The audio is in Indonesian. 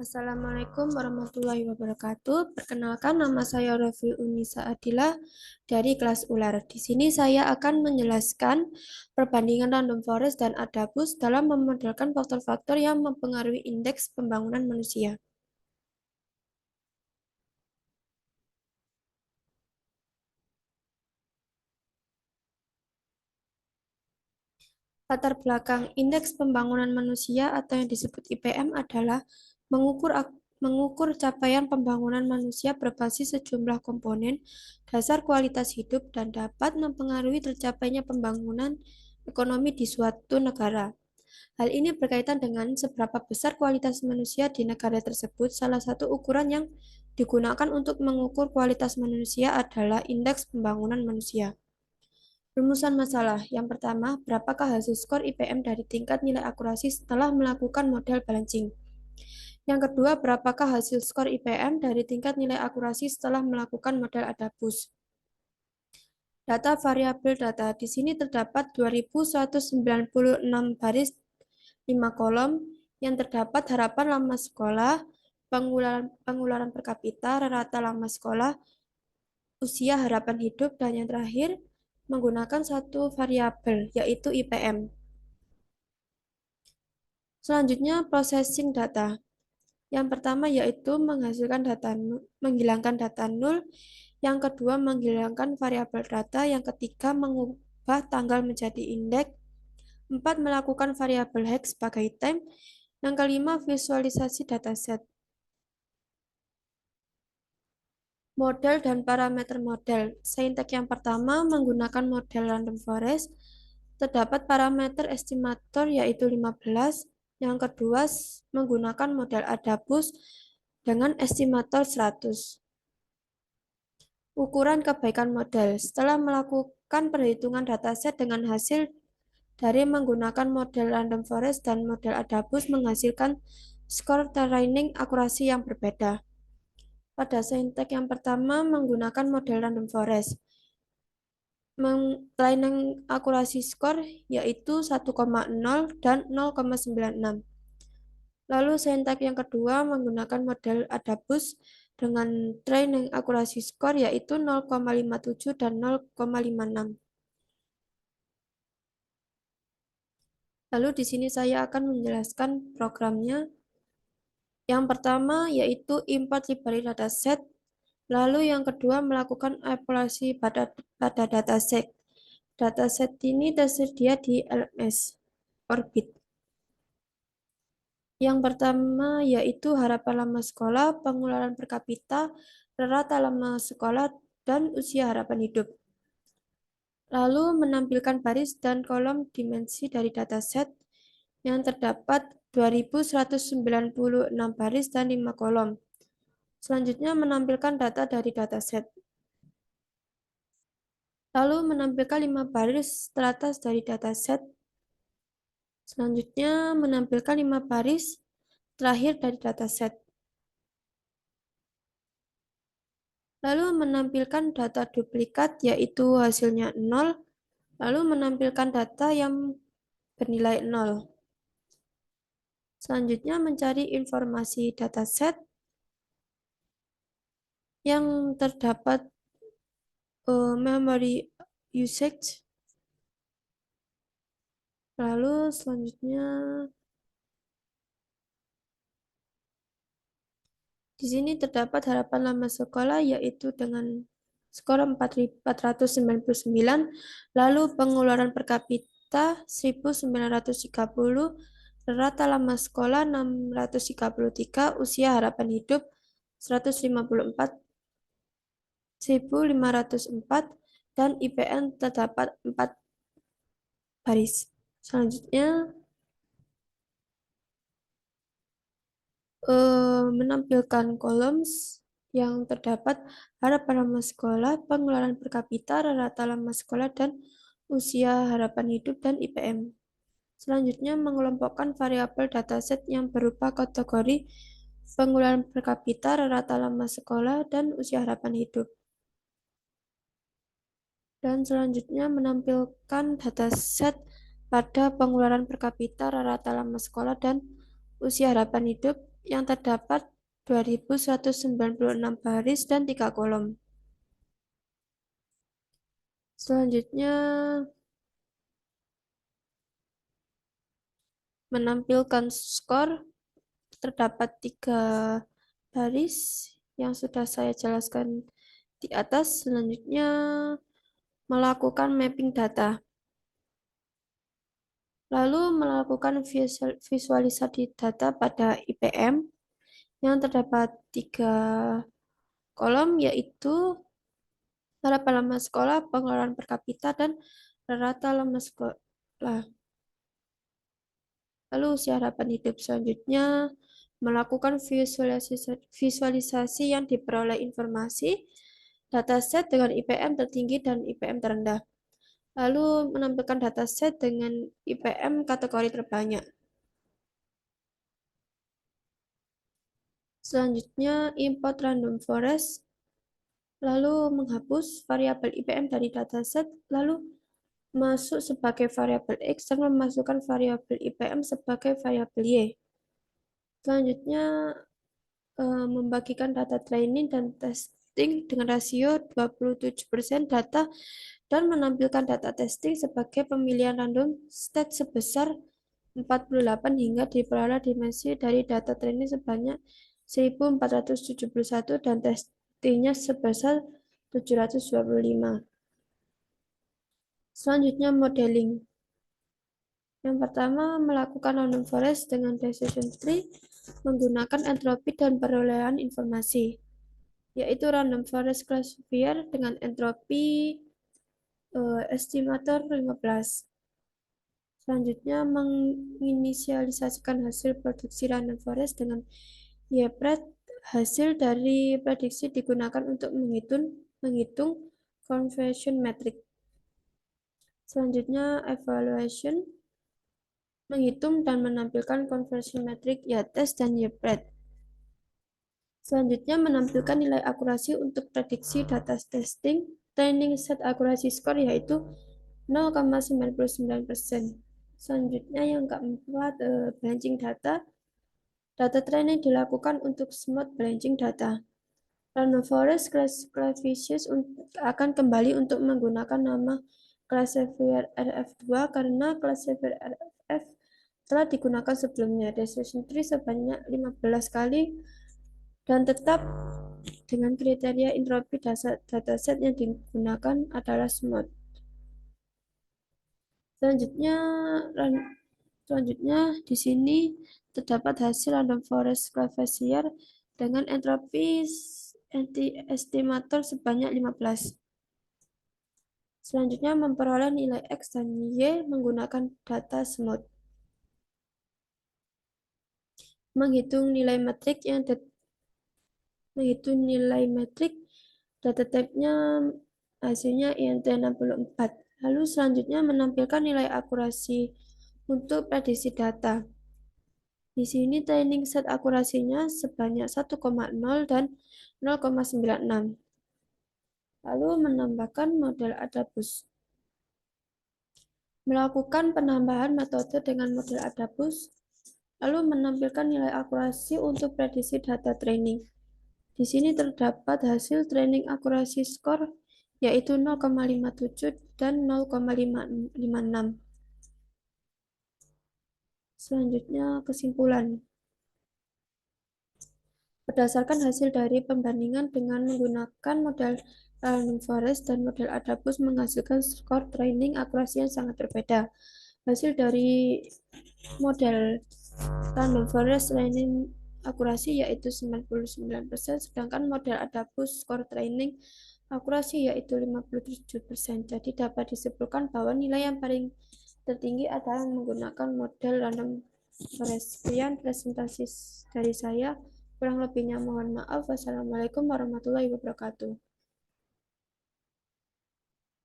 Assalamualaikum warahmatullahi wabarakatuh. Perkenalkan, nama saya Rofi Unisa Adila dari kelas Ular. Di sini saya akan menjelaskan perbandingan random forest dan adabus dalam memodelkan faktor-faktor yang mempengaruhi indeks pembangunan manusia. Latar belakang indeks pembangunan manusia atau yang disebut IPM adalah mengukur capaian pembangunan manusia berbasis sejumlah komponen dasar kualitas hidup dan dapat mempengaruhi tercapainya pembangunan ekonomi di suatu negara. Hal ini berkaitan dengan seberapa besar kualitas manusia di negara tersebut. Salah satu ukuran yang digunakan untuk mengukur kualitas manusia adalah indeks pembangunan manusia. Rumusan masalah. Yang pertama, berapakah hasil skor IPM dari tingkat nilai akurasi setelah melakukan model balancing? Yang kedua, berapakah hasil skor IPM dari tingkat nilai akurasi setelah melakukan model adabus? Data variabel data. Di sini terdapat 2196 baris 5 kolom yang terdapat harapan lama sekolah, pengularan per kapita, rata lama sekolah, usia harapan hidup, dan yang terakhir menggunakan satu variabel, yaitu IPM. Selanjutnya, processing data. Yang pertama yaitu menghilangkan data nul, yang kedua menghilangkan variabel data, yang ketiga mengubah tanggal menjadi indeks, empat melakukan variabel hex sebagai time, yang kelima visualisasi dataset. Model dan parameter model. Saintek yang pertama menggunakan model random forest. Terdapat parameter estimator yaitu 15. Yang kedua menggunakan model adabus dengan estimator 100. Ukuran kebaikan model. Setelah melakukan perhitungan dataset dengan hasil dari menggunakan model random forest dan model adabus menghasilkan skor training akurasi yang berbeda. Pada saintek yang pertama menggunakan model random forest. Training akurasi skor yaitu 1,0 dan 0,96. Lalu saintek yang kedua menggunakan model adabus dengan training akurasi skor yaitu 0,57 dan 0,56. Lalu di sini saya akan menjelaskan programnya. Yang pertama yaitu import library dataset. Lalu yang kedua melakukan evaluasi pada dataset. Dataset ini tersedia di LMS Orbit. Yang pertama yaitu harapan lama sekolah, pengeluaran per kapita, rata lama sekolah, dan usia harapan hidup. Lalu menampilkan baris dan kolom dimensi dari dataset yang terdapat 2196 baris dan 5 kolom. Selanjutnya menampilkan data dari dataset. Lalu menampilkan 5 baris teratas dari dataset. Selanjutnya menampilkan 5 baris terakhir dari dataset. Lalu menampilkan data duplikat yaitu hasilnya 0. Lalu menampilkan data yang bernilai 0. Selanjutnya mencari informasi dataset yang terdapat memory usage. Lalu selanjutnya di sini terdapat harapan lama sekolah yaitu dengan skor 4.499, lalu pengeluaran per kapita 1.930, rata lama sekolah 633, usia harapan hidup 154, 1.504, dan IPN terdapat 4 baris. Selanjutnya menampilkan kolom yang terdapat harapan lama sekolah, pengeluaran per kapita, rata lama sekolah, dan usia harapan hidup dan IPM. Selanjutnya mengelompokkan variabel dataset yang berupa kategori pengeluaran per kapita, rata lama sekolah, dan usia harapan hidup. Dan selanjutnya menampilkan dataset pada pengeluaran per kapita, rata lama sekolah, dan usia harapan hidup yang terdapat 2196 baris dan 3 kolom. Selanjutnya menampilkan skor, terdapat 3 baris yang sudah saya jelaskan di atas. Selanjutnya melakukan mapping data. Lalu melakukan visualisasi data pada IPM yang terdapat 3 kolom, yaitu berapa lama sekolah, pengeluaran per kapita, dan rata lama sekolah. Lalu usia harapan hidup. Selanjutnya melakukan visualisasi yang diperoleh informasi dataset dengan IPM tertinggi dan IPM terendah. Lalu menampilkan dataset dengan IPM kategori terbanyak. Selanjutnya import random forest, lalu menghapus variabel IPM dari dataset, lalu masuk sebagai variabel X dan memasukkan variabel IPM sebagai variabel Y. Selanjutnya membagikan data training dan testing dengan rasio 27% data dan menampilkan data testing sebagai pemilihan random state sebesar 48 hingga diperoleh dimensi dari data training sebanyak 1471 dan testingnya sebesar 725. Selanjutnya modeling. Yang pertama, melakukan random forest dengan decision tree menggunakan entropi dan perolehan informasi, yaitu random forest classifier dengan entropi estimator 15. Selanjutnya, menginisialisasikan hasil produksi random forest dengan YPRED. Hasil dari prediksi digunakan untuk menghitung conversion metric. Selanjutnya, evaluation, menghitung dan menampilkan conversion metric YTES dan YPRED. Selanjutnya, menampilkan nilai akurasi untuk prediksi data testing, training set akurasi score yaitu 0,99%. Selanjutnya yang keempat, branching data. Data training dilakukan untuk smooth branching data. Random forest classifiers akan kembali untuk menggunakan nama classifier RF2 karena classifier RF telah digunakan sebelumnya. Decision tree sebanyak 15 kali dan tetap dengan kriteria entropi dataset yang digunakan adalah smooth. Selanjutnya di sini terdapat hasil random forest classifier dengan entropi estimator sebanyak 15. Selanjutnya memperoleh nilai X dan Y menggunakan data smooth. Menghitung nilai metrik data type-nya hasilnya INT 64. Lalu selanjutnya menampilkan nilai akurasi untuk prediksi data. Di sini training set akurasinya sebanyak 1,0 dan 0,96. Lalu menambahkan model Adabus. Melakukan penambahan metode dengan model Adabus, lalu menampilkan nilai akurasi untuk prediksi data training. Di sini terdapat hasil training akurasi skor yaitu 0,57 dan 0,56. Selanjutnya kesimpulan. Berdasarkan hasil dari pembandingan dengan menggunakan model random forest dan model Adabus menghasilkan skor training akurasi yang sangat berbeda. Hasil dari model random forest training akurasi yaitu 99%, sedangkan model Adabus skor training akurasi yaitu 57%. Jadi dapat disimpulkan bahwa nilai yang paling tertinggi adalah menggunakan model random forest. Sekian presentasi dari saya. Kurang lebihnya mohon maaf. Wassalamualaikum warahmatullahi wabarakatuh.